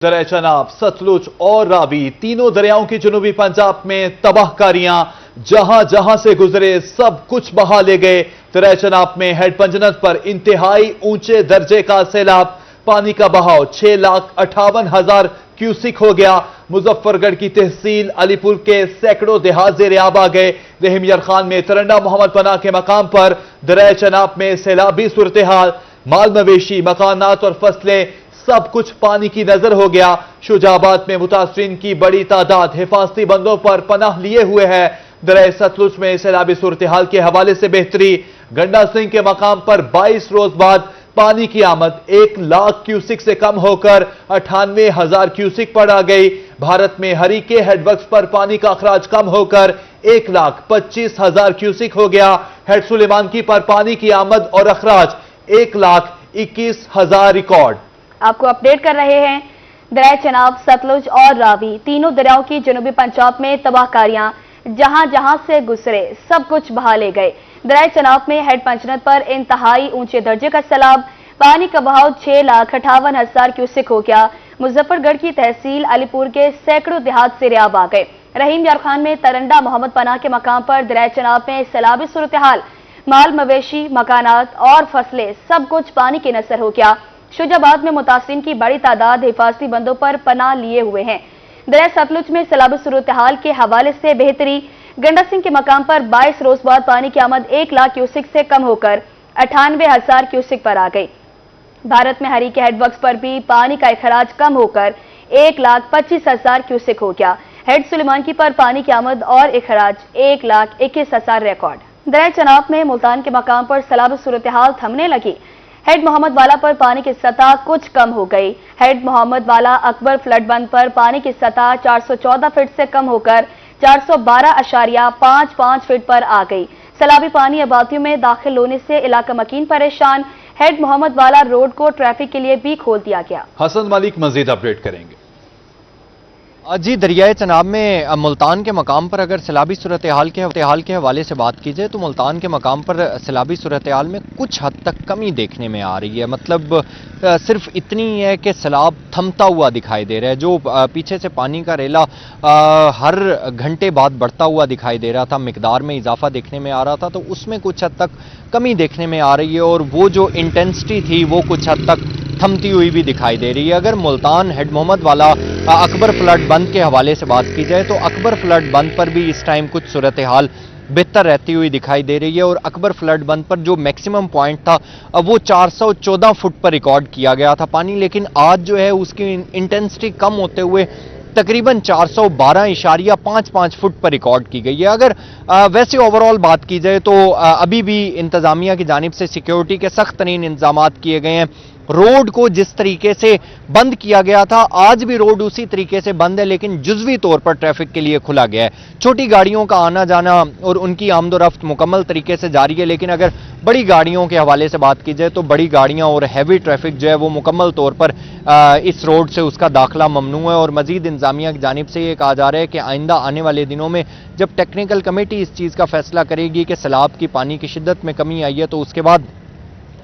दरिया चनाब, सतलुज और रावी तीनों दरियाओं की जनूबी पंजाब में तबाहकारियां जहां जहां से गुजरे सब कुछ बहा ले गए। दरिया चनाब में हेड पंजनत पर इंतहाई ऊंचे दर्जे का सैलाब, पानी का बहाव 6,58,000 क्यूसिक हो गया। मुजफ्फरगढ़ की तहसील अलीपुर के सैकड़ों देहात ज़ेर-ए-आब आ गए। रहीम यार खान में तरंडा मोहम्मद पनाह के मकाम पर दरिया चनाब में सैलाबी सूरत हाल, माल मवेशी, मकानात और फसलें सब कुछ पानी की नजर हो गया। शुजाबाद में मुतासरीन की बड़ी तादाद हिफाजती बंदों पर पनाह लिए हुए है। दरिया सतलुज में सैलाबी सूरत हाल के हवाले से बेहतरी, गंडा सिंह के मकाम पर 22 रोज बाद पानी की आमद 1 लाख क्यूसिक से कम होकर 98,000 क्यूसिक पर आ गई। भारत में हरीके हेडवर्क्स पर पानी का अखराज कम होकर 1,25,000 क्यूसिक हो गया। हेड सुलेमानकी पर पानी की आमद और अखराज 1,21,000 रिकॉर्ड। आपको अपडेट कर रहे हैं। दरिया चनाब, सतलुज और रावी तीनों दरियाओं की जनूबी पंजाब में तबाहकारियां जहां जहां से गुजरे सब कुछ बहा ले गए। दरिया चनाब में हेड पंचनत पर इंतहाई ऊंचे दर्जे का सैलाब, पानी का बहाव 6,58,000 क्यूसिक हो गया। मुजफ्फरगढ़ की तहसील अलीपुर के सैकड़ों देहात ज़ेर-ए-आब आ गए। रहीम यार खान में तरंडा मोहम्मद पनाह के मकाम पर दरिया चनाब में सैलाबी सूरत हाल, माल मवेशी, मकानात और फसलें सब कुछ पानी के नसर हो गया। शुजाबाद में मुतासिन की बड़ी तादाद हिफाजती बंदों पर पनाह लिए हुए हैं। दरिया सतलुज में सैलाबी सूरत हाल के हवाले से बेहतरी, गंडा सिंह के मकाम पर 22 रोज बाद पानी की आमद 1 लाख क्यूसिक से कम होकर 98,000 क्यूसिक पर आ गई। भारत में हरीके हेडवर्क्स पर भी पानी का अखराज कम होकर 1,25,000 क्यूसिक हो गया। हेड सुलेमानकी पर पानी की आमद और अखराज 1,21,000 रिकॉर्ड। दरिया चनाब में मुल्तान के मकाम पर सैलाबी सूरत हाल थमने लगी। हेड मोहम्मद वाला पर पानी की सतह कुछ कम हो गई। हेड मोहम्मद वाला अकबर फ्लड बंद पर पानी की सतह 414 फीट से कम होकर 412.55 फीट पर आ गई। सैलाबी पानी आबादियों में दाखिल होने से इलाका मकीन परेशान। हेड मोहम्मद वाला रोड को ट्रैफिक के लिए भी खोल दिया गया। हसन मलिक मजीद अपडेट करेंगे। जी, दरियाए चनाब में मुल्तान के मकाम पर अगर सैलाबी सूरत हाल के हवाले से बात की जाए तो मुल्तान के मकाम पर सैलाबी सूरत हाल में कुछ हद तक कमी देखने में आ रही है। मतलब सिर्फ इतनी ही है कि सैलाब थमता हुआ दिखाई दे रहा है। जो पीछे से पानी का रेला हर घंटे बाद बढ़ता हुआ दिखाई दे रहा था, मिकदार में इजाफा देखने में आ रहा था, तो उसमें कुछ हद तक कमी देखने में आ रही है और वो जो इंटेंसिटी थी वो कुछ हद तक थमती हुई भी दिखाई दे रही है। अगर मुल्तान हेड मोहम्मद वाला अकबर फ्लड बंद के हवाले से बात की जाए तो अकबर फ्लड बंद पर भी इस टाइम कुछ सूरत हाल बेहतर रहती हुई दिखाई दे रही है और अकबर फ्लड बंद पर जो मैक्सिमम पॉइंट था वो 414 फुट पर रिकॉर्ड किया गया था पानी, लेकिन आज जो है उसकी इंटेंसिटी कम होते हुए तकरीबन 412.55 फुट पर रिकॉर्ड की गई है। अगर वैसे ओवरऑल बात की जाए तो अभी भी इंतजामिया की जानिब से सिक्योरिटी के सख्त तरीन इंतजामात किए गए हैं। रोड को जिस तरीके से बंद किया गया था आज भी रोड उसी तरीके से बंद है, लेकिन जुज़वी तौर पर ट्रैफिक के लिए खुला गया है। छोटी गाड़ियों का आना जाना और उनकी आमदोरफ्त मुकम्मल तरीके से जारी है, लेकिन अगर बड़ी गाड़ियों के हवाले से बात की जाए तो बड़ी गाड़ियां और हैवी ट्रैफिक जो है वो मुकम्मल तौर पर इस रोड से उसका दाखिला ममनू है। और मजीद इंतजामिया की जानिब से ये कहा जा रहा है कि आइंदा आने वाले दिनों में जब टेक्निकल कमेटी इस चीज़ का फैसला करेगी कि सैलाब की पानी की शिद्दत में कमी आई है तो उसके बाद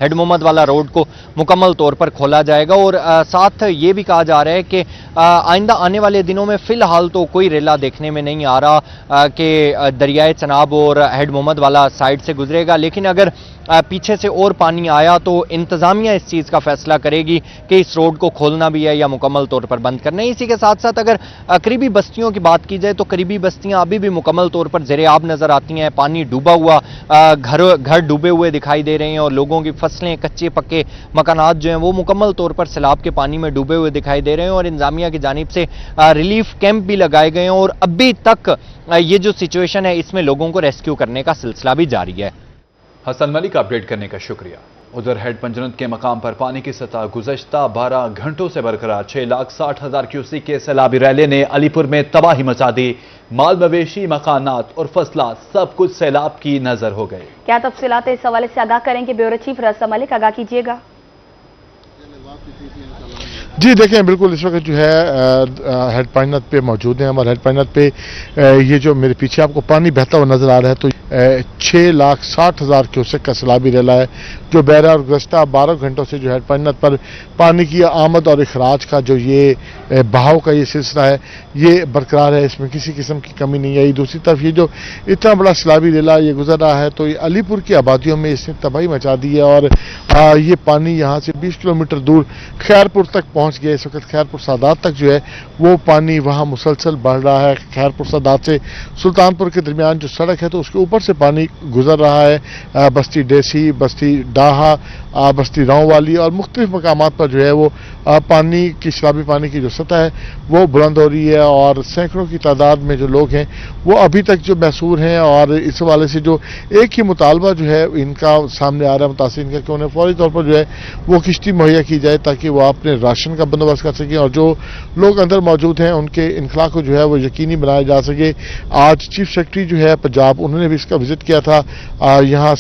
हेड मोहम्मद वाला रोड को मुकम्मल तौर पर खोला जाएगा। और साथ ये भी कहा जा रहा है कि आइंदा आने वाले दिनों में फ़िलहाल तो कोई रेला देखने में नहीं आ रहा कि दरियाए चनाब और हेड मोहम्मद वाला साइड से गुजरेगा, लेकिन अगर पीछे से और पानी आया तो इंतज़ामिया इस चीज़ का फैसला करेगी कि इस रोड को खोलना भी है या मुकम्मल तौर पर बंद करना है। इसी के साथ साथ अगर करीबी बस्तियों की बात की जाए तो करीबी बस्तियां अभी भी मुकम्मल तौर पर ज़ेर-ए-आब नज़र आती हैं। पानी डूबा हुआ, घर डूबे हुए दिखाई दे रहे हैं और लोगों की फसलें, कच्चे पक्के मकानात जो हैं वो मुकम्मल तौर पर सैलाब के पानी में डूबे हुए दिखाई दे रहे हैं। और इंतजामिया की जानिब से रिलीफ कैंप भी लगाए गए हैं और अभी तक ये जो सिचुएशन है इसमें लोगों को रेस्क्यू करने का सिलसिला भी जारी है। हसन मलिक अपडेट करने का शुक्रिया। उधर हेड पंजनत के मकाम पर पानी की सतह गुज़श्ता 12 घंटों से बरकरार 6,60,000 क्यूसिक के सैलाबी रैले ने अलीपुर में तबाही मचा दी। माल मवेशी, मकानात और फसला सब कुछ सैलाब की नजर हो गए। क्या तफसीलात इस हवाले से आगाह करेंगे ब्यूरो चीफ रसा मलिक, आगाह कीजिएगा। जी देखें, बिल्कुल इस वक्त जो है हेड पाइनत पे मौजूद हैं हमारे हेड पाइनत पे। ये जो मेरे पीछे आपको पानी बहता हुआ नजर आ रहा है, तो 6,60,000 क्यूसेक का सैलाबी रेला है जो बह रहा है, और गुज़श्ता 12 घंटों से जो हेड पाइनत पर पानी की आमद और अखराज का जो ये बहाव का ये सिलसिला है, ये बरकरार है, इसमें किसी किस्म की कमी नहीं आई। दूसरी तरफ ये जो इतना बड़ा सैलाबी रेला ये गुजर रहा है, तो ये अलीपुर की आबादियों में इसने तबाही मचा दी है, और ये पानी यहाँ से 20 किलोमीटर दूर खैरपुर तक पहुँच गया। इस वक्त खैरपुर सादात तक जो है वो पानी वहाँ मुसलसल बढ़ रहा है। खैरपुर सादात से सुल्तानपुर के दरमियान जो सड़क है, तो उसके ऊपर से पानी गुजर रहा है। बस्ती डेसी, बस्ती डाहा, बस्ती राव वाली और मुख्तलिफ मकामात पर जो है वो पानी की सैलाबी पानी की जो सतह है वो बुलंद हो रही है, और सैकड़ों की तादाद में जो लोग हैं वो अभी तक जो महसूर हैं। और इस हवाले से जो एक ही मुतालबा जो है इनका सामने आ रहा है मुतासिरीन का, कि उन्हें फौरी तौर पर जो है वो किश्ती मुहैया की जाए ताकि वो अपने राशन का बंदोबस्त कर सकें, और जो लोग अंदर मौजूद हैं उनके इनखला को जो है वो यकीनी बनाया जा सके। आज चीफ सेक्रेटरी जो है पंजाब, उन्होंने भी इसका विजिट किया था। यहाँ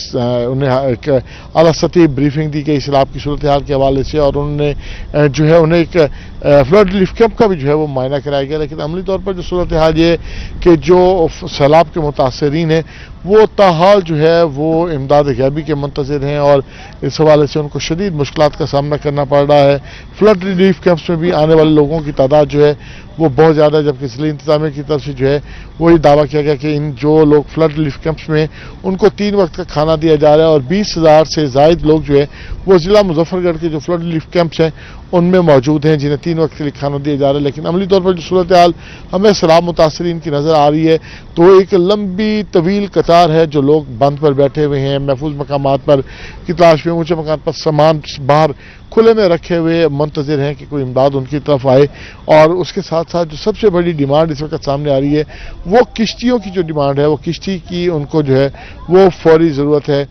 उन्हें आला सतही ब्रीफिंग दी गई सैलाब की सूरत हाल के हवाले से, और उन्होंने जो है उन्हें एक फ्लड रिलीफ कैंप का भी जो है वो मुआयना कराया गया। लेकिन अमली तौर पर जो सूरत हाल ये कि जो सैलाब के मुतासरीन हैं वो ताहाल जो है वो इमदाद गैबी के मुंतज़िर हैं, और इस हवाले से उनको शदीद मुश्किलात का सामना करना पड़ रहा है। फ्लड रिलीफ कैंप्स में भी आने वाले लोगों की तादाद जो है वो बहुत ज़्यादा है, जबकि ज़िला इंतज़ामिया की तरफ से जो है वही दावा किया गया कि इन जो लोग फ्लड रिलीफ कैंप्स में उनको 3 वक्त का खाना दिया जा रहा है, और 20,000 से ज़ायद लोग जो है वो ज़िला मुजफ्फरगढ़ के जो फ्लड रिलीफ कैंप्स हैं उनमें मौजूद हैं, जिन्हें 3 वक्त के लिए खाना दिया जा रहा है। लेकिन अमली तौर पर जो सूरत हाल हमें सैलाब मुतासरीन की नज़र आ रही है, तो एक लंबी तवील कतार है, जो लोग बंद पर बैठे हुए हैं, महफूज मकामात पर की तलाश में, ऊंचे मकान पर सामान बाहर खुले में रखे हुए मुंतज़िर हैं कि कोई इमदाद उनकी तरफ आए। और उसके साथ साथ जो सबसे बड़ी डिमांड इस वक्त सामने आ रही है वो किश्तियों की जो डिमांड है, वो किश्ती की उनको जो है वो फौरी ज़रूरत है।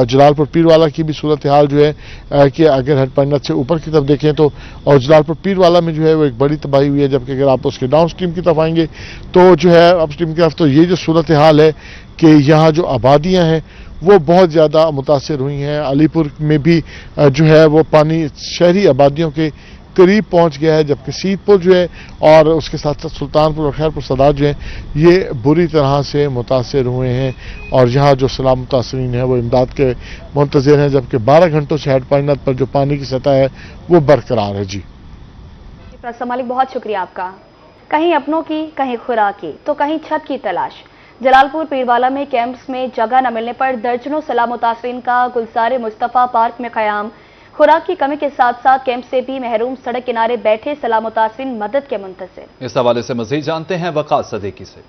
जलालपुर पीरवाला की भी सूरत हाल जो है कि अगर हेड पाइनत से ऊपर की तरफ देखें तो, और जलालपुर पीरवाला में जो है वो एक बड़ी तबाही हुई है, जबकि अगर आप उसके डाउन स्ट्रीम की तरफ आएंगे तो जो है अप स्ट्रीम की तरफ, तो ये जो सूरत हाल है कि यहाँ जो आबादियाँ हैं वो बहुत ज़्यादा मुतासर हुई हैं। अलीपुर में भी जो है वो पानी शहरी आबादियों के करीब पहुंच गया है, जबकि सीतपुर जो है और उसके साथ साथ सुल्तानपुर और खैरपुर सादात जो है ये बुरी तरह से मुतासर हुए हैं, और यहाँ जो सैलाब मुतासरीन है वो इमदाद के मुंतज़िर हैं, जबकि 12 घंटों से हेड पाइनत पर जो पानी की सतह है वो बरकरार है। जी प्रसन्न मालिक, बहुत शुक्रिया आपका। कहीं अपनों की, कहीं खुराक की, तो कहीं छत की तलाश। जलालपुर पीरवाला में कैंप्स में जगह न मिलने पर दर्जनों सैलाब मुतासरीन का गुलज़ारे मुस्तफ़ा पार्क में क़याम। खुराक की कमी के साथ साथ कैंप से भी महरूम सड़क किनारे बैठे सैलाब मुतासरीन मदद के मुंतज़िर। इस हवाले से मजीद जानते हैं वक़ास सदीकी से।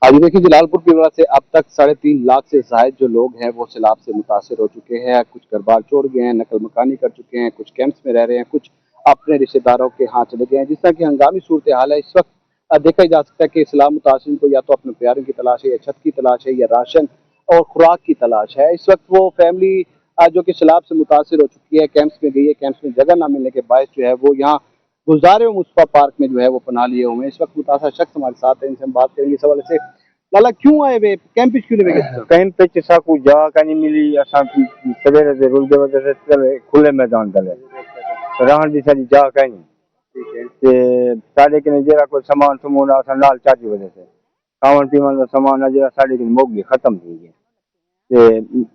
आज देखिए, जलालपुर पीरवाला से अब तक 3.5 लाख से ज़ायद जो लोग हैं वो सैलाब से मुतासर हो चुके हैं। कुछ घर बार छोड़ गए हैं, नकल मकानी कर चुके हैं, कुछ कैंप्स में रह रहे हैं, कुछ अपने रिश्तेदारों के हाथ चले गए हैं। जिस तरह की हंगामी सूरत हाल है इस वक्त, देखा जा सकता है कि सैलाब मुतासरीन को या तो अपने प्यारों की तलाश है, या छत की तलाश है, या राशन और खुराक की तलाश है। इस वक्त वो फैमिली जो कि सैलाब से मुतासर हो चुकी है कैंप्स में गई है। कैंप्स में जगह ना मिलने के बायस जो है वो यहाँ गुलज़ारे मुस्तफ़ा पार्क में जो है वो पनाह लिए हुए हैं। इस वक्त मुतासर शख्स हमारे साथ है, इनसे हम बात करेंगे इस हवाले से। लाला, क्यों आए वे कैंप क्यों नहीं गए? कैंप पे किसा को जगह का नहीं मिली, असा सवेरे से रुल के वजह से खुले मैदान डले रहन दी सारी जगह का नहीं। ते साडे के जरा कोई सामान समून असा नाल चाची वजह से खावन पीवन का सामान जरा साडे के मोगी खत्म थी गई ते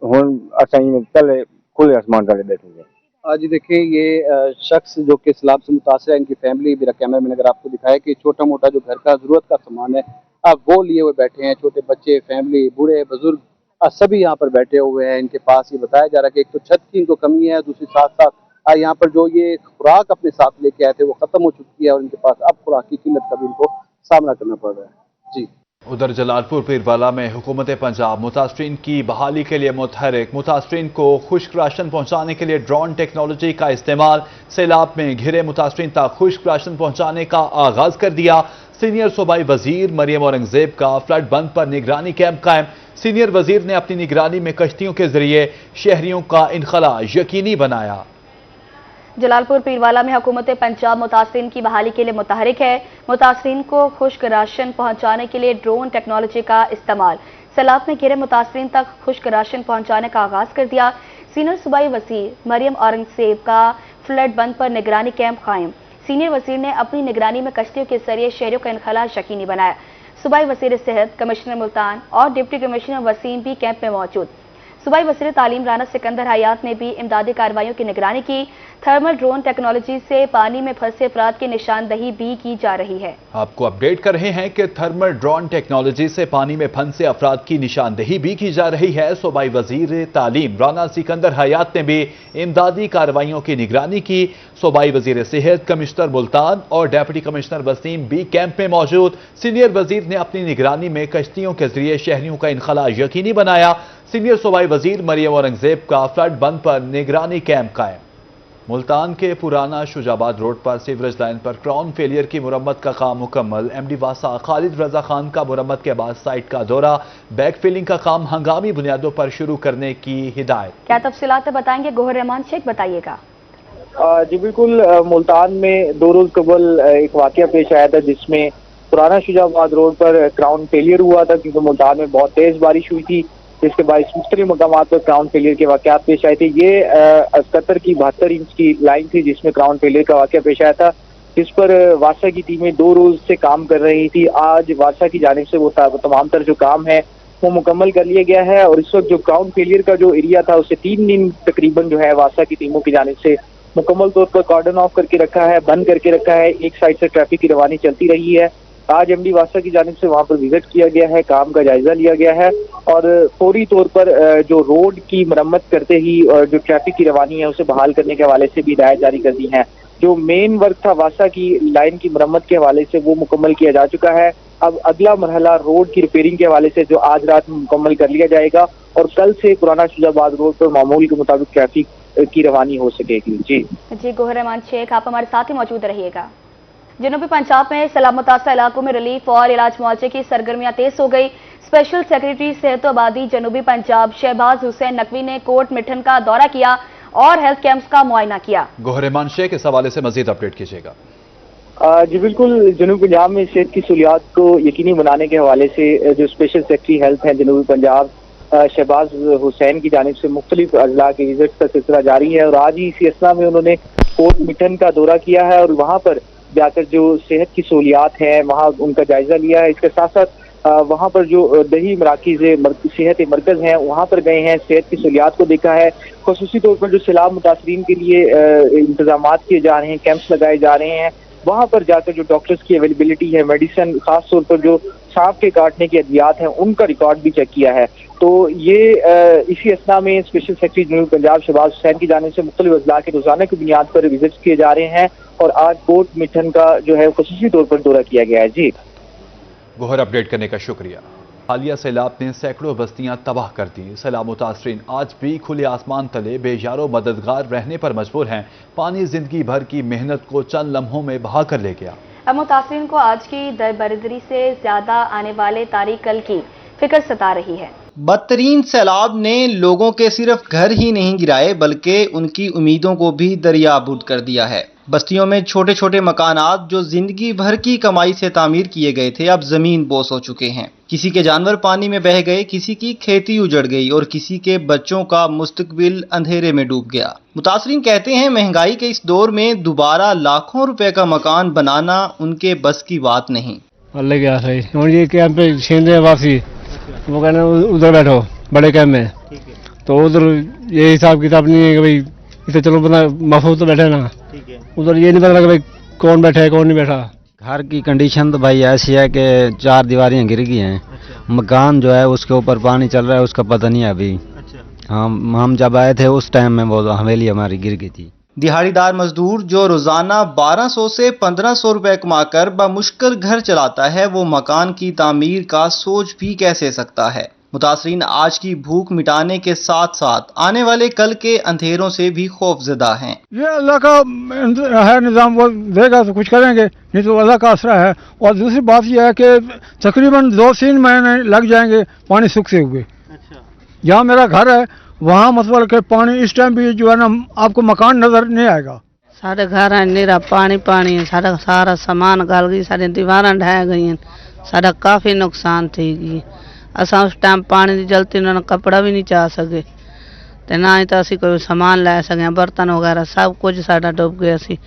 हुन असा चले खुले आसमान डले बैठे हैं। आज देखिए, ये शख्स जो कि सैलाब से मुतासर है, इनकी फैमिली मेरा कैमरा मैंने अगर आपको दिखाया कि छोटा मोटा जो घर का जरूरत का सामान है अब वो लिए हुए बैठे हैं। छोटे बच्चे, फैमिली, बूढ़े बुजुर्ग सभी यहाँ पर बैठे हुए हैं। इनके पास ये बताया जा रहा है कि एक तो छत की इनको कमी है, दूसरी साथ साथ यहाँ पर जो ये खुराक अपने साथ लेके आए थे वो खत्म हो चुकी है, और इनके पास अब खुराक की किल्लत का भी इनको सामना करना पड़ रहा है। जी, उधर जलालपुर पीरवाला में हुकूमत पंजाब मुतासरीन की बहाली के लिए मुतहरिक। मुतासरीन को खुश्क राशन पहुंचाने के लिए ड्रोन टेक्नोलॉजी का इस्तेमाल। सैलाब में घिरे मुतासरीन तक खुश्क राशन पहुंचाने का आगाज कर दिया। सीनियर सूबाई वजीर मरियम औरंगजेब का फ्लड बंद पर निगरानी कैंप कायम। सीनियर वजीर ने अपनी निगरानी में कश्तियों के जरिए शहरियों का इनखला यकीनी बनाया। जलालपुर पीरवाला में हुकूमत पंजाब मुतासरीन की बहाली के लिए मुतहरिक है। मुतासरीन को खुश्क राशन पहुंचाने के लिए ड्रोन टेक्नोलॉजी का इस्तेमाल। सैलाब में घिरे मुतासरीन तक खुश्क राशन पहुंचाने का आगाज कर दिया। सीनियर सूबाई वजीर मरियम औरंगजेब का फ्लड बंद पर निगरानी कैंप कायम। सीनियर वजीर ने अपनी निगरानी में कश्तियों के जरिए शहरों का इनखला यकीनी बनाया। सूबाई वजीर सेहत, कमिश्नर मुल्तान और डिप्टी कमिश्नर वसीम भी कैंप में मौजूद। सूबाई वजीर तालीम राना सिकंदर हयात ने भी इमदादी कार्रवाइयों की निगरानी की। थर्मल ड्रोन टेक्नोलॉजी से पानी में फंसे अफराद की निशानदही भी की जा रही है। आपको अपडेट कर रहे हैं कि थर्मल ड्रोन टेक्नोलॉजी से पानी में फंसे अफराद की निशानदही भी की जा रही है। सूबाई वजीर तालीम राना सिकंदर हयात ने भी इमदादी कार्रवाइयों की निगरानी की। सूबाई वजीर सेहत, कमिश्नर मुल्तान और डिप्टी कमिश्नर वसीम भी कैंप में मौजूद। सीनियर वजीर ने अपनी निगरानी में कश्तियों के जरिए शहरियों का इनखला यकीनी बनाया। सीनियर सूबाई वजीर मरियम औरंगजेब का फ्लड बंद पर निगरानी कैंप कायम। मुल्तान के पुराना शुजाबाद रोड पर सीवरेज लाइन पर क्राउन फेलियर की मुरम्मत का काम मुकम्मल। एमडी वासा खालिद रजा खान का मुरम्मत के बाद साइट का दौरा। बैक फिलिंग का काम हंगामी बुनियादों पर शुरू करने की हिदायत। क्या तफसीलात बताएंगे गोहर रहमान शेख, बताइएगा। जी बिल्कुल, मुल्तान में 2 रोज कबल एक वाकया पेश आया था जिसमें पुराना शुजाबाद रोड पर क्राउन फेलियर हुआ था, क्योंकि मुल्तान में बहुत तेज बारिश हुई थी, जिसके बाद मुख्तलिफ मकामात पर क्राउन फेलियर के वाकयात पेश आए थे। ये 71 की 72 इंच की लाइन थी जिसमें क्राउन फेलियर का वाकया पेश आया था, जिस पर वासा की टीमें 2 रोज से काम कर रही थी। आज वासा की जानिब से वो तमाम तर जो काम है वो मुकम्मल कर लिया गया है और इस वक्त जो क्राउन फेलियर का जो एरिया था उसे 3 दिन तकरीबन जो है वासा की टीमों की जानिब से मुकम्मल तौर पर कॉर्डन ऑफ करके रखा है, बंद करके रखा है। एक साइड से ट्रैफिक की रवानी चलती रही है। आज एमडी वासा की जानिब से वहां पर विजिट किया गया है, काम का जायजा लिया गया है और फौरी तौर पर जो रोड की मरम्मत करते ही जो ट्रैफिक की रवानी है उसे बहाल करने के हवाले से भी हिदायत जारी कर दी है। जो मेन वर्क था वासा की लाइन की मरम्मत के हवाले से वो मुकम्मल किया जा चुका है। अब अगला मरहला रोड की रिपेयरिंग के हवाले से जो आज रात में मुकम्मल कर लिया जाएगा और कल से पुराना शुजाबाद रोड पर मामूल के मुताबिक ट्रैफिक की रवानी हो सकेगी। जी गोहर रहमान शेख, आप हमारे साथ ही मौजूद रहिएगा। जनूबी पंजाब में सैलाब मुतासर इलाकों में रिलीफ और इलाज मुआवजे की सरगर्मियां तेज हो गई। स्पेशल सेक्रेटरी सेहत आबादी जनूबी पंजाब शहबाज हुसैन नकवी ने कोट मिठन का दौरा किया और हेल्थ कैंप्स का मुआयना किया। गोहर रहमान शेख, इस हवाले से मजीद अपडेट कीजिएगा। जी बिल्कुल, जनूबी पंजाब में सेहत की सहूलियात को यकीनी बनाने के हवाले से जो स्पेशल सेक्रेटरी हेल्थ है जनूबी पंजाब शहबाज हुसैन की जानिब से मुख्तलिफ अजला के विजिट का सिलसिला जारी है और आज ही इसी असना में उन्होंने कोट मिठन का दौरा किया है और वहाँ पर जाकर जो सेहत की सहूलियात हैं वहाँ उनका जायजा लिया है। इसके साथ साथ वहाँ पर जो दही मराकीज़ सेहत मरकज़ हैं वहाँ पर गए हैं, सेहत की सहूलियात को देखा है। ख़ुसूसी तौर पर जो सैलाब मुतासरीन के लिए इंतजाम किए जा रहे हैं, कैंप्स लगाए जा रहे हैं, वहाँ पर जाकर जो डॉक्टर्स की अवेलेबिलिटी है, मेडिसिन, खास तौर पर जो सांप के काटने की अद्वियात हैं उनका रिकॉर्ड भी चेक किया है। तो ये इसी असना में स्पेशल सेक्रेटरी जनूबी पंजाब शहबाज हुसैन की जानिब से मुख्तलिफ अजला के रोजाना की बुनियाद पर विजिट किए जा रहे हैं और आज कोट मिठन का जो है खुसूसी तौर पर दौरा किया गया है। जी गोहर, अपडेट करने का शुक्रिया। हालिया सैलाब ने सैकड़ों बस्तियां तबाह कर दी। सैलाब मुतासरीन आज भी खुले आसमान तले बेयारो मददगार रहने पर मजबूर हैं। पानी जिंदगी भर की मेहनत को चंद लम्हों में बहा कर ले गया। अब मुतासरीन को आज की दरबदरी से ज्यादा आने वाले तारीख कल की फिक्र सता रही है। बदतरीन सैलाब ने लोगों के सिर्फ घर ही नहीं गिराए बल्कि उनकी उम्मीदों को भी दरियाबूद कर दिया है। बस्तियों में छोटे छोटे मकानात जो जिंदगी भर की कमाई से तामीर किए गए थे अब जमीन बोस हो चुके हैं। किसी के जानवर पानी में बह गए, किसी की खेती उजड़ गई और किसी के बच्चों का मुस्तकबिल अंधेरे में डूब गया। मुतासरीन कहते हैं महंगाई के इस दौर में दोबारा लाखों रुपए का मकान बनाना उनके बस की बात नहीं। अल्लाह क्या सही और ये कैंप पे छेंदे वापसी वो कहना उधर बैठो बड़े कैंप में, तो उधर ये हिसाब किताब नहीं है कि भाई इसे चलो बंदा महफूज तो बैठे ना, उधर ये नहीं पता लगा भाई कौन बैठा है कौन नहीं बैठा। घर की कंडीशन तो भाई ऐसी है कि 4 दीवारियां गिर गई हैं। मकान जो है उसके ऊपर पानी चल रहा है, उसका पता नहीं है अभी। हम जब आए थे उस टाइम में वो हवेली हमारी गिर गई थी। दिहाड़ीदार मजदूर जो रोजाना 1200 से 1500 रुपए कमाकर बमुश्किल घर चलाता है वो मकान की तामीर का सोच भी कैसे सकता है। मुतासरीन आज की भूख मिटाने के साथ साथ आने वाले कल के अंधेरों से भी खौफजदा हैं। ये अल्लाह का है निज़ाम, वो देगा तो कुछ करेंगे, नहीं तो अल्लाह का आसरा है। और दूसरी बात यह है कि तकरीबन 2-3 महीने लग जाएंगे पानी सूखते हुए। जहाँ मेरा घर है वहाँ मतलब के पानी इस टाइम भी जो है ना आपको मकान नजर नहीं आएगा। सारे घर है नीरा पानी पानी है, सारा सामान गल गई, सारी दीवारें ढह गई हैं, सारा काफ़ी नुकसान थी गई। असा उस टाइम पानी की जलती उन्होंने कपड़ा भी नहीं चाह सके, ਤੇ ਨਾ ਹੀ ਤਾਂ ਅਸੀਂ ਕੋਈ ਸਮਾਨ ਲੈ ਸਕੇ, ਬਰਤਨ ਵਗੈਰਾ ਸਭ ਕੁਝ ਸਾਡਾ ਡੁੱਬ ਗਿਆ ਸੀ,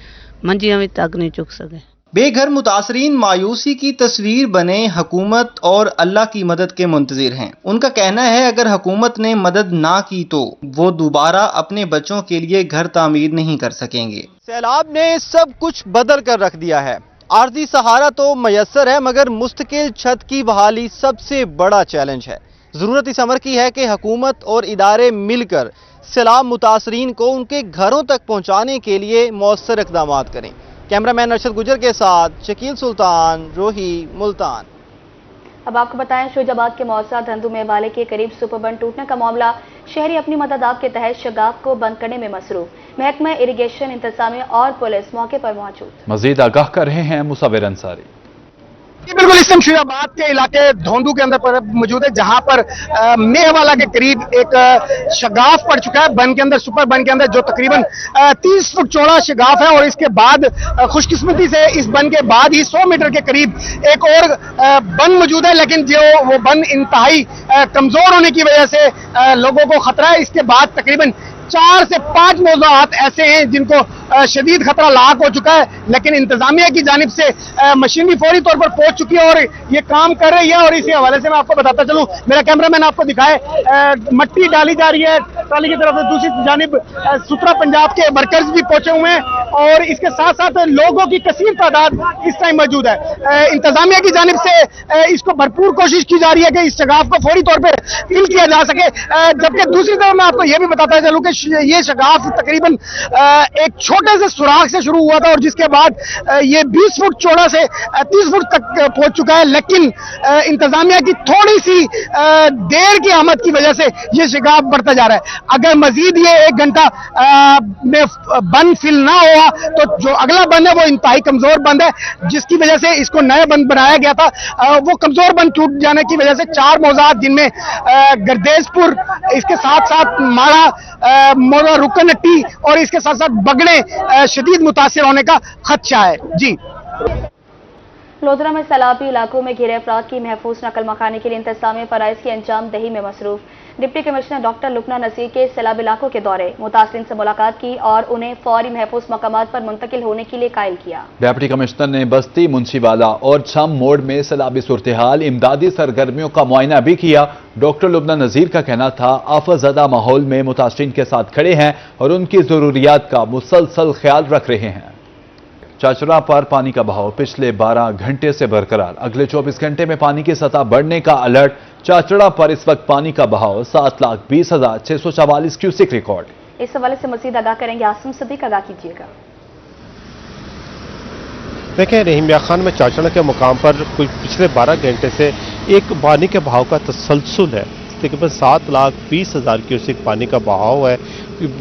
ਮੰਜੀਆਂ ਵੀ तक नहीं चुक सके। बेघर मुतासरीन मायूसी की तस्वीर बने हुकूमत और अल्लाह की मदद के मुंतजिर हैं। उनका कहना है अगर हुकूमत ने मदद ना की तो वो दोबारा अपने बच्चों के लिए घर तामीर नहीं कर सकेंगे। सैलाब ने सब कुछ बदल कर रख दिया है। आर्जी सहारा तो मयसर है, मगर मुस्तकिल छत की बहाली सबसे बड़ा चैलेंज है। ज़रूरत इस अमर की है कि हुकूमत और इदारे मिलकर सैलाब मुतासरीन को उनके घरों तक पहुँचाने के लिए मौसर इक़दाम करें। कैमरामैन अरशद गुजर के साथ शकील सुल्तान, रोही, मुल्तान। अब आपको बताएं, फिरोजाबाद के मौसा धंधु में वाले के करीब सुपर बंद टूटने का मामला। शहरी अपनी मदद आप के तहत शगाफ को बंद करने में मसरूफ। महकमा इरिगेशन, इंतजामिया और पुलिस मौके पर मौजूद। मजीद आगाह कर रहे हैं मुसाविर अंसारी। बिल्कुल इस समय फिरोजाबाद के इलाके धोंदू के अंदर पर मौजूद है, जहां पर मेहवाला के करीब एक शगाफ पड़ चुका है बन के अंदर, सुपर बन के अंदर, जो तकरीबन 30 फुट चौड़ा शगाफ है। और इसके बाद खुशकिस्मती से इस बन के बाद ही 100 मीटर के करीब एक और बन मौजूद है, लेकिन जो वो बन इंतहाई कमजोर होने की वजह से लोगों को खतरा है। इसके बाद तकरीबन 4 से 5 मौज़ूआत ऐसे हैं जिनको शदीद खतरा लाक हो चुका है, लेकिन इंतजामिया की जानिब से मशीनरी फौरी तौर पर पहुंच चुकी है और ये काम कर रही है। और इसी हवाले से मैं आपको बताता चलूं, मेरा कैमरामैन आपको दिखाए, मट्टी डाली जा रही है ट्राली की तरफ से, दूसरी जानिब सुतरा पंजाब के वर्कर्स भी पहुंचे हुए हैं और इसके साथ साथ लोगों की कसीर तादाद इस टाइम मौजूद है। इंतजामिया की जानिब से इसको भरपूर कोशिश की जा रही है कि इस शगाफ को फौरी तौर पर फिल किया जा सके। जबकि दूसरी तरफ मैं आपको यह भी बताता चलूं कि ये शगाफ तकरीबन एक छोटे से सुराख से शुरू हुआ था और जिसके बाद ये 20 फुट चौड़ा से 30 फुट तक पहुंच चुका है, लेकिन इंतजामिया की थोड़ी सी देर की आमद की वजह से ये शगाफ बढ़ता जा रहा है। अगर मजीद ये 1 घंटा में बंद फिल ना हुआ तो जो अगला बंद है वो इंतहाई कमजोर बंद है, जिसकी वजह से इसको नया बंद बनाया गया था। वो कमजोर बंद टूट जाने की वजह से 4 मौज़ात जिनमें गर्देजपुर, इसके साथ साथ माड़ा, मोरा रुकनट्टी और इसके साथ साथ बगड़े शदीद मुतासिर होने का खदशा है। जी, लोधरा में सैलाबी इलाकों में घिरे अफराद की महफूज नकल मकानी के लिए इंतजामिया फराइज की अंजाम दही में मसरूफ। Deputy commissioner doctor Lubna Naseer के सैलाब इलाकों के दौरे, मुतासरीन से मुलाकात की और उन्हें फौरी महफूज मकामात पर मुंतकिल होने के लिए कायल किया। डिप्टी कमिश्नर ने बस्ती, मुंशीवाला और छम मोड़ में सैलाबी सूरत-ए-हाल, इमदादी सरगर्मियों का मुआयना भी किया। डॉक्टर लुबना नजीर का कहना था आफतज़दा माहौल में मुतासरीन के साथ खड़े हैं और उनकी जरूरियात का मुसलसल ख्याल रख रहे हैं। चाचरा पर पानी का बहाव पिछले 12 घंटे से बरकरार, अगले 24 घंटे में पानी की सतह बढ़ने का अलर्ट। चाचरा पर इस वक्त पानी का बहाव 7,20,644 क्यूसिक रिकॉर्ड। इस हवाले से मजीद आगाह करेंगे आसिम सदीक, आगाह कीजिएगा। देखें, रहीमिया खान में चाचरा के मुकाम पर कुछ पिछले 12 घंटे से एक पानी के बहाव का तसलसल है। तकरीबन 7,20,000 क्यूसिक पानी का बहाव है।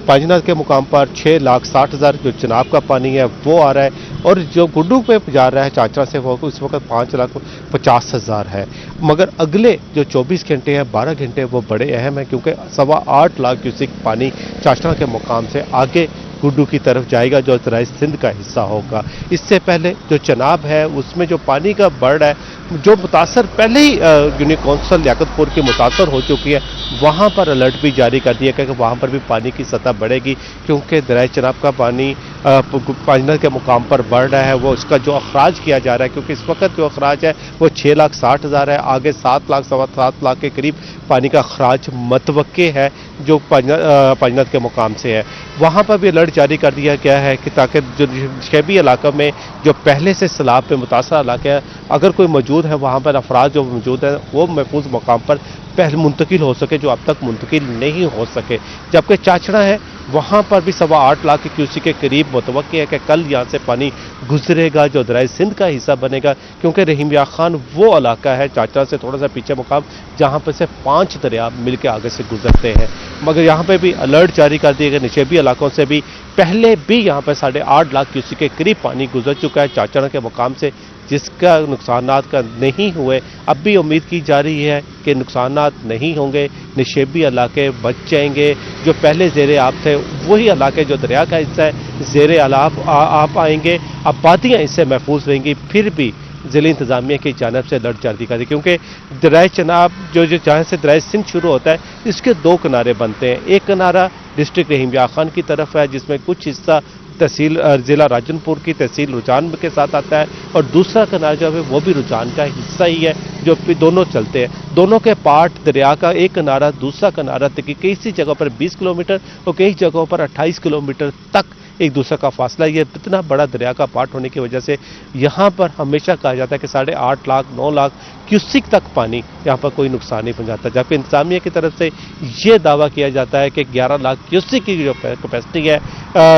पांजनाथ के मुकाम पर 6,60,000 जो चिनाब का पानी है वो आ रहा है और जो गुड्डू पे जा रहा है चाचरा से वो इस वक्त 5,50,000 है। मगर अगले जो 24 घंटे हैं, 12 घंटे वो बड़े अहम हैं, क्योंकि 8.25 लाख क्यूसिक पानी चाचरा के मुकाम से आगे गुड्डू की तरफ जाएगा, जो तराई सिंध का हिस्सा होगा। इससे पहले जो चनाब है उसमें जो पानी का बढ़ है, जो मुतासर पहले ही यूनिक कौंसल लियाकतपुर की मुतासर हो चुकी है, वहाँ पर अलर्ट भी जारी कर दिया गया कि वहाँ पर भी पानी की सतह बढ़ेगी, क्योंकि दरिया चनाब का पानी पांजनाथ के मुकाम पर बढ़ रहा है। वो उसका जो अखराज किया जा रहा है, क्योंकि इस वक्त जो अखराज है वो 6,60,000 है, आगे 7 लाख, 7 लाख के करीब पानी का अखराज मतवक्के है जो पांजनाथ के मुकाम से है। वहाँ पर भी अलर्ट जारी कर दिया गया है कि ताकि जो शैबी इलाकों में जो पहले से सैलाब पे मुतासर इलाके हैं, अगर कोई मौजूद है वहाँ पर अफराद जो मौजूद है वो महफूज मकाम पर पहले मुंतकिल हो सके, जो अब तक मुंतकिल नहीं हो सके। जबकि चाचड़ा है वहाँ पर भी 8.25 लाख की क्यूसी के करीब मुतवक्की है कि कल यहाँ से पानी गुजरेगा, जो दरिया सिंध का हिस्सा बनेगा, क्योंकि रहीमिया खान वो इलाका है चाचड़ा से थोड़ा सा पीछे मुकाम जहाँ पर से 5 दरिया मिल के आगे से गुजरते हैं। मगर यहाँ पर भी अलर्ट जारी कर दिए गए। निचेबी इलाकों से भी पहले भी यहाँ पर 8.5 लाख क्यूसी के करीब पानी गुजर चुका है चाचड़ा के मुकाम से, जिसका नुकसानात का नहीं हुए। अब भी उम्मीद की जा रही है कि नुकसानात नहीं होंगे, निशेबी इलाके बच जाएंगे। जो पहले ज़ेरे आब थे वही इलाके जो दरिया का हिस्सा है ज़ेरे आब आएंगे, आबादियाँ इससे महफूज रहेंगी। फिर भी ज़िले इंतज़ामिया की जानब से अलर्ट जारी कर दी, क्योंकि दरिया चनाब जो जहाँ से दरिया सिंध शुरू होता है इसके दो किनारे बनते हैं। एक किनारा डिस्ट्रिक्ट रहीम यार खान की तरफ है जिसमें कुछ हिस्सा तहसील ज़िला राजनपुर की तहसील रुझान के साथ आता है, और दूसरा किनारा जो है वो भी रुझान का हिस्सा ही है, जो दोनों चलते हैं। दोनों के पार्ट दरिया का एक किनारा दूसरा किनारा तक कई जगहों पर 20 किलोमीटर और कई जगहों पर 28 किलोमीटर तक एक दूसरे का फासला। ये इतना बड़ा दरिया का पार्ट होने की वजह से यहाँ पर हमेशा कहा जाता है कि 8.5 लाख 9 लाख क्यूसिक तक पानी यहाँ पर कोई नुकसान नहीं पहुँचाता, जबकि इंतजामिया की तरफ से ये दावा किया जाता है कि 11 लाख क्यूसिक की जो कैपेसिटी है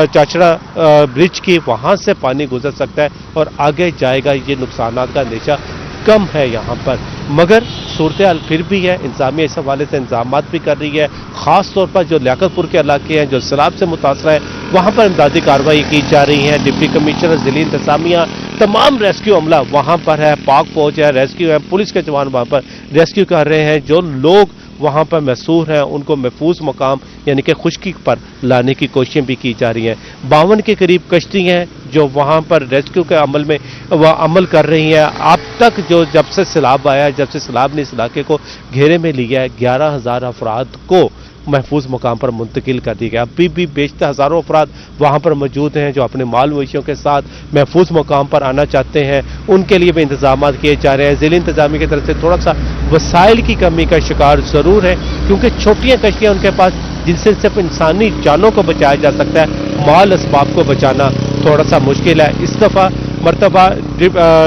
चाचड़ा ब्रिज की, वहाँ से पानी गुजर सकता है और आगे जाएगा। ये नुकसान का अंदेशा कम है यहाँ पर, मगर सूरत हाल फिर भी है। इंतजामिया इस हवाले से इंतजाम भी कर रही है, ख़ास तौर पर जो लियाकतपुर के इलाके हैं जो सैलाब से मुतासर है वहाँ पर इमदादी कार्रवाई की जा रही है। डिप्टी कमिश्नर ज़िले इंतजामिया तमाम रेस्क्यू अमला वहाँ पर है, पाक फौज है, रेस्क्यू है, पुलिस के जवान वहाँ पर रेस्क्यू कर रहे हैं। जो लोग वहाँ पर महसूर हैं उनको महफूज मकाम यानी कि खुश्की पर लाने की कोशिशें भी की जा रही हैं। 52 के करीब कश्ती हैं जो वहाँ पर रेस्क्यू के अमल में वह अमल कर रही हैं। अब तक जो जब से सैलाब आया है, जब से सैलाब ने इस इलाके को घेरे में लिया है, 11,000 अफराद को महफूज मकाम पर मुंतकिल कर दी गया। अभी भी बेशतर हज़ारों अफराद वहाँ पर मौजूद हैं जो अपने माल मवेशियों के साथ महफूज मकाम पर आना चाहते हैं, उनके लिए भी इंतजाम किए जा रहे हैं। ज़िले इंतजामिया की तरफ से थोड़ा सा वसाइल की कमी का शिकार ज़रूर है, क्योंकि छोटियाँ कश्तियाँ उनके पास जिनसे सिर्फ इंसानी जानों को बचाया जा सकता है, माल असबाब को बचाना थोड़ा सा मुश्किल है। इस दफ़ा मरतबा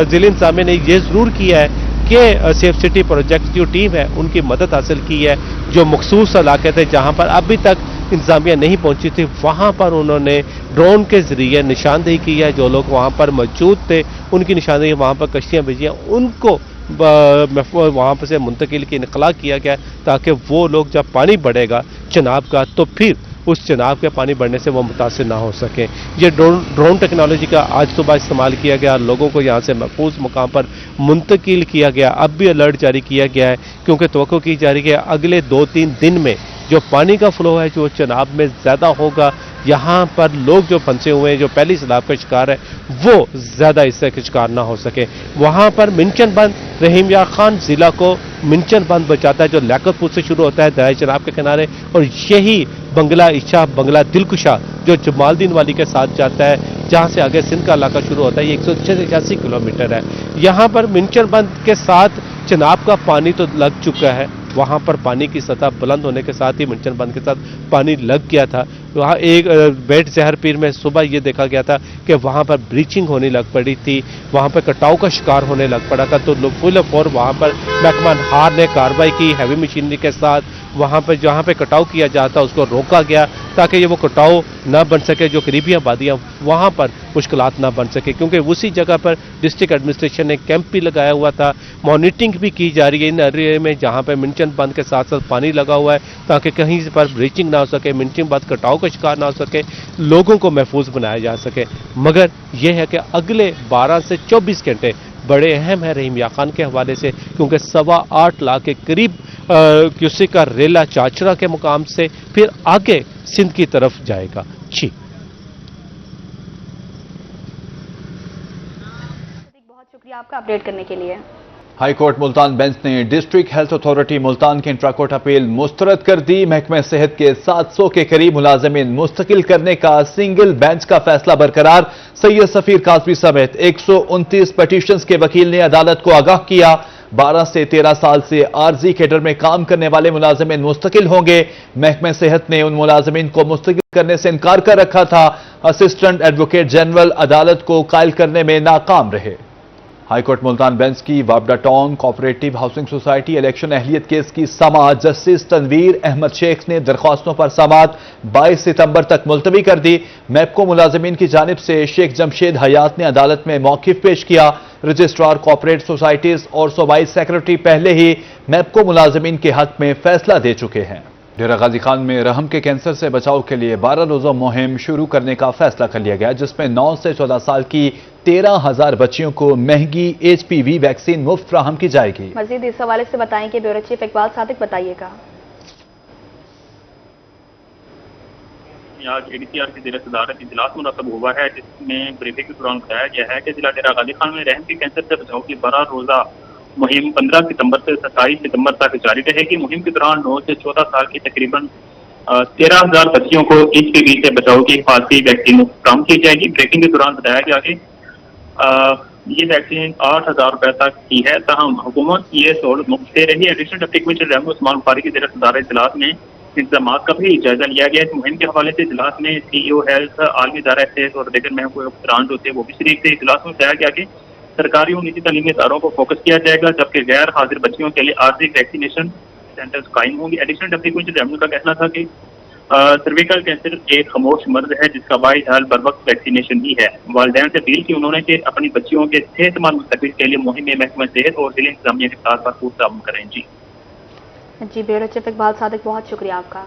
ज़िले इंतजामिया ने यह ज़रूर किया है कि सेफ सिटी प्रोजेक्ट जो टीम है उनकी मदद हासिल की है। जो मखसूस इलाके थे जहाँ पर अभी तक इंतजामिया नहीं पहुंची थी वहाँ पर उन्होंने ड्रोन के जरिए निशानदेही की है। जो लोग वहाँ पर मौजूद थे उनकी निशानदेही, वहाँ पर कश्तियाँ भेजी हैं, उनको वहाँ पर से मुंतकिल की इनकला किया गया ताकि वो लोग जब पानी बढ़ेगा चनाब का तो फिर उस चनाब के पानी बढ़ने से वो मुतासिर ना हो सके। ये ड्रोन टेक्नोलॉजी का आज सुबह इस्तेमाल किया गया, लोगों को यहाँ से महफूज मुकाम पर मुंतकिल किया गया। अब भी अलर्ट जारी किया गया है क्योंकि तवक्को की जा रही है अगले 2-3 दिन में जो पानी का फ्लो है जो चनाब में ज़्यादा होगा, यहाँ पर लोग जो फंसे हुए हैं जो पहली सैलाब का शिकार है वो ज़्यादा इससे शिकार ना हो सके। वहाँ पर मिंचन बंद रहीम यार खान ज़िला को मिंचन बंद बचाता है जो लियाकतपुर से शुरू होता है दरिया चनाब के किनारे, और यही बंगला इच्छा बंगला दिलकुशा जो जमालदीन वाली के साथ जाता है जहाँ से आगे सिंध का इलाका शुरू होता है। ये 186 किलोमीटर है। यहाँ पर मिंचन बंद के साथ चनाब का पानी तो लग चुका है, वहाँ पर पानी की सतह बुलंद होने के साथ ही मिंचन बंद के साथ पानी लग गया था। वहाँ एक बेट जहर पीर में सुबह ये देखा गया था कि वहाँ पर ब्लीचिंग होने लग पड़ी थी, वहाँ पर कटाव का शिकार होने लग पड़ा था। तो फुल फौर वहाँ पर महकमा हार ने कार्रवाई की हैवी मशीनरी के साथ, वहाँ पर जहाँ पे कटाव किया जाता उसको रोका गया ताकि ये वो कटाव ना बन सके, जो करीबी आबादियाँ वहाँ पर मुश्किलात ना बन सके। क्योंकि उसी जगह पर डिस्ट्रिक्ट एडमिनिस्ट्रेशन ने कैंप भी लगाया हुआ था, मॉनिटरिंग भी की जा रही है इन एरिया में जहाँ पर मिंचन बंद के साथ साथ पानी लगा हुआ है ताकि कहीं पर ब्लीचिंग ना हो सके, मिंचन बंद कटाव का शिकार ना हो सके, लोगों को महफूज बनाया जा सके। मगर यह है कि अगले 12 से 24 घंटे बड़े अहम है रहीम यार खान के हवाले से, क्योंकि 8.25 लाख के करीब क्यूसिक का रेला चाचड़ा के मुकाम से फिर आगे सिंध की तरफ जाएगा। जी बहुत शुक्रिया आपका अपडेट करने के लिए। हाई कोर्ट मुल्तान बेंच ने डिस्ट्रिक्ट हेल्थ अथॉरिटी मुल्तान की इंट्राकोर्ट अपील मुस्तरद कर दी। महकमे सेहत के 700 के करीब मुलाजमीन मुस्तकिल करने का सिंगल बेंच का फैसला बरकरार। सैयद सफीर काजवी समेत 129 पिटीशंस के वकील ने अदालत को आगाह किया 12 से 13 साल से आरजी कैडर में काम करने वाले मुलाजमीन मुस्तकिल होंगे। महकमे सेहत ने उन मुलाजमीन को मुस्तकिल करने से इनकार कर रखा था। असिस्टेंट एडवोकेट जनरल अदालत को कायल करने में नाकाम रहे। हाईकोर्ट मुल्तान बेंच की वाबडा town cooperative housing society election अहलियत केस की समाअत जस्टिस तनवीर अहमद शेख ने दरख्वास्तों पर समाअत 22 सितंबर तक मुलतवी कर दी। मैपको मुलाजमीन की जानिब से शेख जमशेद हयात ने अदालत में मौकिफ पेश किया। रजिस्ट्रार कोऑपरेटिव सोसाइटीज और सूबाई सेक्रेटरी पहले ही मैपको मुलाजमीन के हक में फैसला दे चुके हैं। डेरा गाजी खान में रहम के कैंसर से बचाव के लिए 12 रोजा मुहिम शुरू करने का फैसला कर लिया गया, जिसमें 9 से 14 साल की 13,000 बच्चियों को महंगी HPV वैक्सीन मुफ्त फराहम की जाएगी। मजीद इस हवाले से बताएंगे ब्यूरो चीफ इकबाल सादिक, बताइएगा। में आज ADCR की ज़ेर सदारत इजलास मुनक़्क़ब हुआ है, जिसमें ब्रीफिंग के दौरान बताया गया है कि जिला डेरा गाजी खान में रहम के कैंसर से बचाव की 12 रोज़ा मुहिम 15 सितंबर से 27 सितंबर तक जारी रहेगी। मुहिम के दौरान 9 से 14 साल की तकरीबन 13,000 बच्चियों को HPV से बचाव की हिफाजती वैक्सीन फराहम की जाएगी। ब्रेकिंग के दौरान बताया गया कि ये वैक्सीन 8,000 रुपए तक की है, ताहम हुकूमत ये सहूलत मुफ्त दे रही है। Additional deputy commissioner Rahman Usman Bukhari की ज़ेर सदारत इजलास में इंतजाम का भी जायजा लिया गया। इस मुहिम के हवाले से इजलास में CEO हेल्थ, आलमी इदारा सेहत और दीगर महकमे अफसरान जो थे वो भी शरीक थे। इजलास में बताया गया कि सरकारी और निजी तालीमी इदारों को फोकस किया जाएगा, जबकि गैर हाजिर बच्चियों के लिए आर्जी वैक्सीनेशन सेंटर्स कायम होंगे। एडिशनल डिप्टी कमिश्नर रहमान का कहना था कि सर्विकल कैंसर एक खामोश मर्ज है जिसका बाइज हाल बर वक्त वैक्सीनेशन ही है। वालिदैन से अपील की उन्होंने कि अपनी बच्चियों के सेहतमंद मुस्तकबिल के लिए मुहिम में महकमा सेहत और जिला इंतजामिया के साथ भरपूर ताउन करें। जी ब्यूरो चीफ इकबाल सादिक, बहुत शुक्रिया आपका।